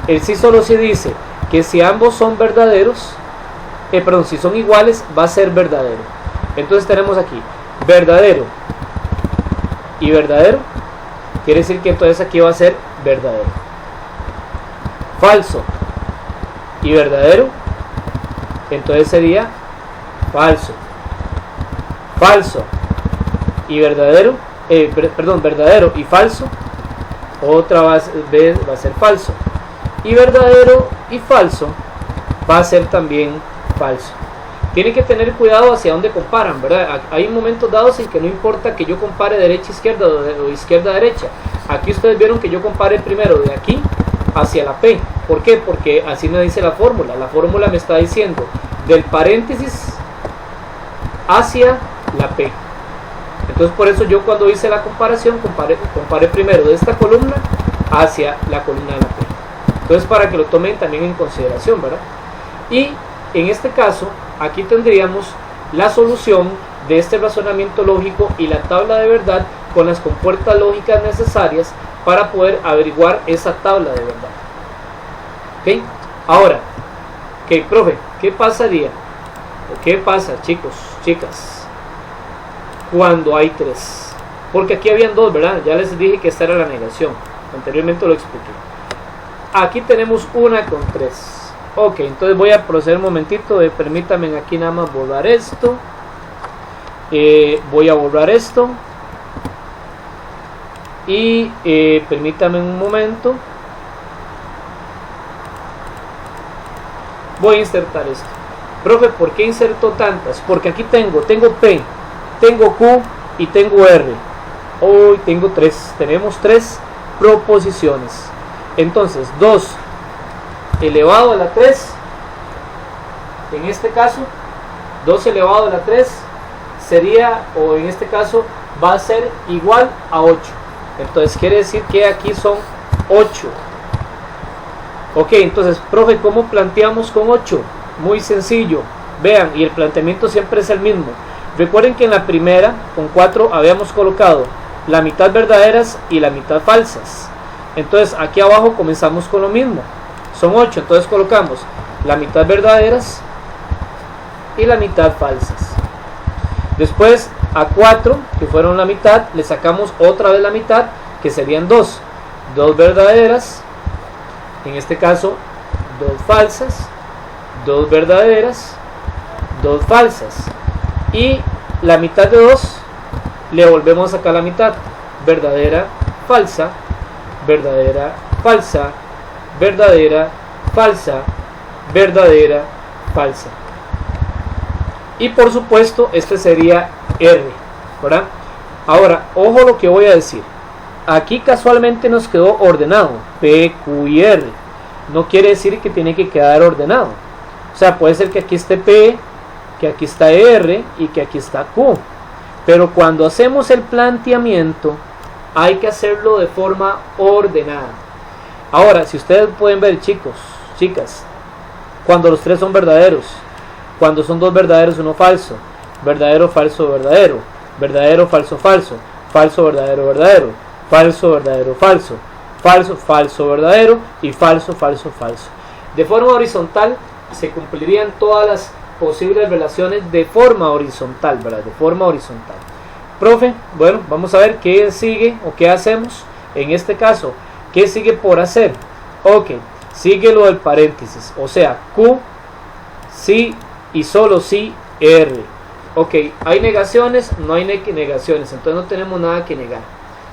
El sí solo sí dice que si ambos son verdaderos, si son iguales, va a ser verdadero. Entonces tenemos aquí verdadero y verdadero. Quiere decir que entonces aquí va a ser verdadero. Falso y verdadero, entonces sería falso. Falso y verdadero, verdadero y falso, otra vez va a ser falso. Y verdadero y falso va a ser también falso. Tienen que tener cuidado hacia dónde comparan, ¿verdad? Hay momentos dados en que no importa que yo compare derecha izquierda o izquierda derecha. Aquí ustedes vieron que yo compare primero de aquí hacia la P. ¿Por qué? Porque así me dice la fórmula. La fórmula me está diciendo del paréntesis hacia la P. Entonces por eso yo cuando hice la comparación comparé primero de esta columna hacia la columna de la P. Entonces para que lo tomen también en consideración, ¿verdad? Y en este caso aquí tendríamos la solución de este razonamiento lógico y la tabla de verdad con las compuertas lógicas necesarias para poder averiguar esa tabla de verdad. ¿Ok? Ahora, ok, profe, ¿qué pasaría? ¿O qué pasa, chicos, chicas, cuando hay tres? Porque aquí habían dos, ¿verdad? Ya les dije que esta era la negación. Anteriormente lo expliqué. Aquí tenemos una con tres. Ok, entonces voy a proceder un momentito. Permítanme aquí nada más borrar esto. Voy a borrar esto. Y permítanme un momento. Voy a insertar esto. Profe, ¿por qué inserto tantas? Porque aquí tengo P, tengo Q y tengo R. Hoy tengo tres. Tenemos tres proposiciones. Entonces 2 elevado a la 3, en este caso 2 elevado a la 3 sería, o en este caso va a ser igual a 8. Entonces quiere decir que aquí son 8. Ok, entonces, profe, ¿cómo planteamos con 8? Muy sencillo. Vean, y el planteamiento siempre es el mismo. Recuerden que en la primera, con 4, habíamos colocado la mitad verdaderas y la mitad falsas. Entonces aquí abajo comenzamos con lo mismo. Son 8, entonces colocamos la mitad verdaderas y la mitad falsas. Después A 4, que fueron la mitad, le sacamos otra vez la mitad, que serían 2. 2 verdaderas, en este caso 2 falsas, 2 verdaderas, 2 falsas. Y la mitad de 2 le volvemos a sacar la mitad. Verdadera, falsa, verdadera, falsa, verdadera, falsa, verdadera, falsa. Y por supuesto este sería R, ¿verdad? Ahora, ojo lo que voy a decir. Aquí casualmente nos quedó ordenado P, Q y R. No quiere decir que tiene que quedar ordenado. O sea, puede ser que aquí esté P, que aquí está R y que aquí está Q. Pero cuando hacemos el planteamiento hay que hacerlo de forma ordenada. Ahora, si ustedes pueden ver, chicos, chicas, cuando los tres son verdaderos, cuando son 2 verdaderos, 1 falso, verdadero, falso, verdadero, verdadero, falso, falso, falso, verdadero, verdadero, falso, verdadero, falso, falso, falso, verdadero y falso, falso, falso. De forma horizontal se cumplirían todas las posibles relaciones de forma horizontal, ¿verdad? De forma horizontal. Profe, bueno, vamos a ver qué sigue o qué hacemos en este caso. ¿Qué sigue por hacer? Ok, sigue lo del paréntesis, o sea, Q, sí y solo sí, R. Ok, ¿hay negaciones? No hay negaciones, entonces no tenemos nada que negar.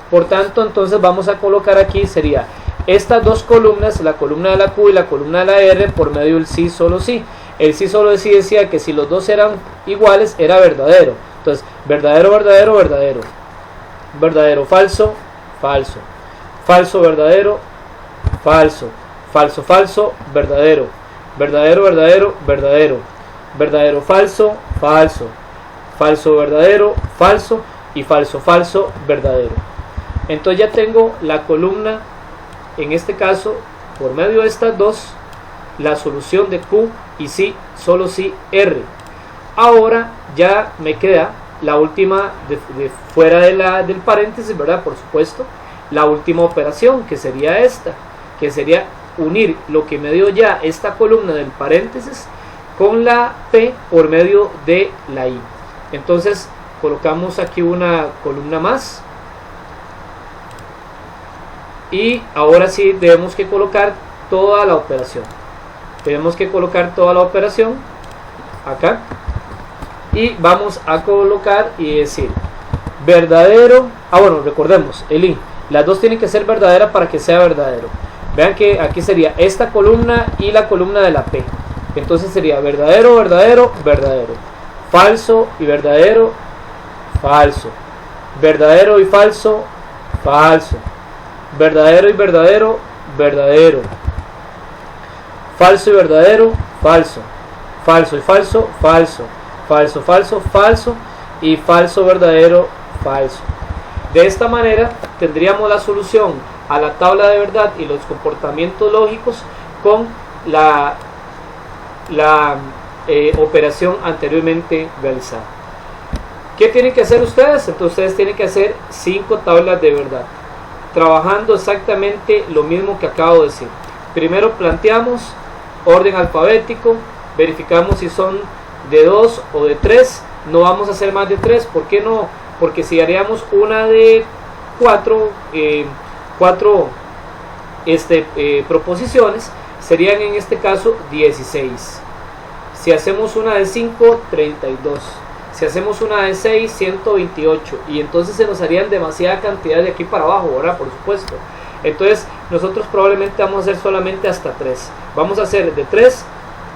Por tanto, entonces vamos a colocar aquí, sería estas dos columnas, la columna de la Q y la columna de la R, por medio del sí, solo sí. El sí, solo sí decía que si los dos eran iguales, era verdadero. Entonces, verdadero, verdadero, verdadero. Verdadero, falso, falso. Falso, verdadero, falso. Falso, falso, verdadero. Verdadero, verdadero, verdadero. Verdadero, falso, falso. Falso, verdadero, falso. Y falso, falso, verdadero. Entonces ya tengo la columna, en este caso, por medio de estas dos, la solución de Q y sí, solo sí, R. Ahora ya me queda la última, fuera del paréntesis, ¿verdad? Por supuesto, la última operación, que sería esta, que sería unir lo que me dio ya esta columna del paréntesis con la P por medio de la I. Entonces colocamos aquí una columna más. Y ahora sí debemos que colocar toda la operación. Tenemos que colocar toda la operación acá. Y vamos a colocar y decir verdadero. Bueno, recordemos el I. Las dos tienen que ser verdaderas para que sea verdadero. Vean que aquí sería esta columna y la columna de la P. Entonces sería verdadero, verdadero, verdadero. Falso y verdadero, falso. Verdadero y falso, falso. Verdadero y verdadero, verdadero. Falso y verdadero, falso. Falso y falso, falso. Falso, falso, falso. Y falso, verdadero, falso. De esta manera tendríamos la solución a la tabla de verdad y los comportamientos lógicos con la operación anteriormente realizada. ¿Qué tienen que hacer ustedes? Entonces ustedes tienen que hacer 5 tablas de verdad, trabajando exactamente lo mismo que acabo de decir. Primero planteamos orden alfabético, verificamos si son de 2 o de 3. No vamos a hacer más de 3. ¿Por qué no? Porque si haríamos una de 4 proposiciones, serían en este caso 16. Si hacemos una de 5, 32. Si hacemos una de 6, 128. Y entonces se nos harían demasiada cantidad de aquí para abajo, ¿verdad? Por supuesto. Entonces nosotros probablemente vamos a hacer solamente hasta 3. Vamos a hacer de 3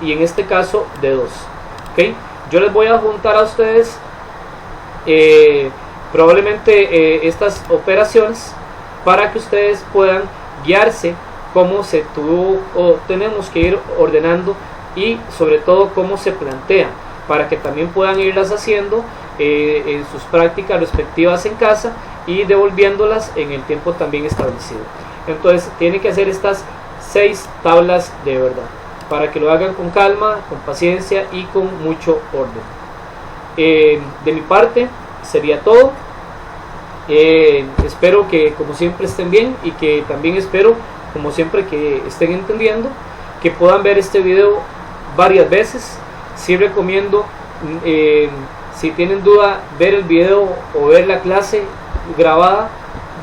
y en este caso de 2. ¿Okay? Yo les voy a juntar a ustedes probablemente estas operaciones para que ustedes puedan guiarse cómo se tenemos que ir ordenando y sobre todo cómo se plantean, para que también puedan irlas haciendo en sus prácticas respectivas en casa y devolviéndolas en el tiempo también establecido. Entonces tienen que hacer estas 6 tablas de verdad, para que lo hagan con calma, con paciencia y con mucho orden. De mi parte sería todo. Espero que como siempre estén bien y que también espero como siempre que estén entendiendo, que puedan ver este video varias veces. Sí recomiendo Si tienen duda, ver el video o ver la clase grabada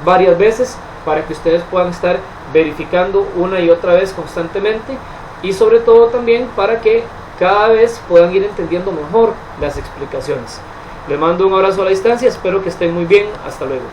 varias veces para que ustedes puedan estar verificando una y otra vez constantemente, y sobre todo también para que cada vez puedan ir entendiendo mejor las explicaciones. Les mando un abrazo a la distancia, espero que estén muy bien, hasta luego.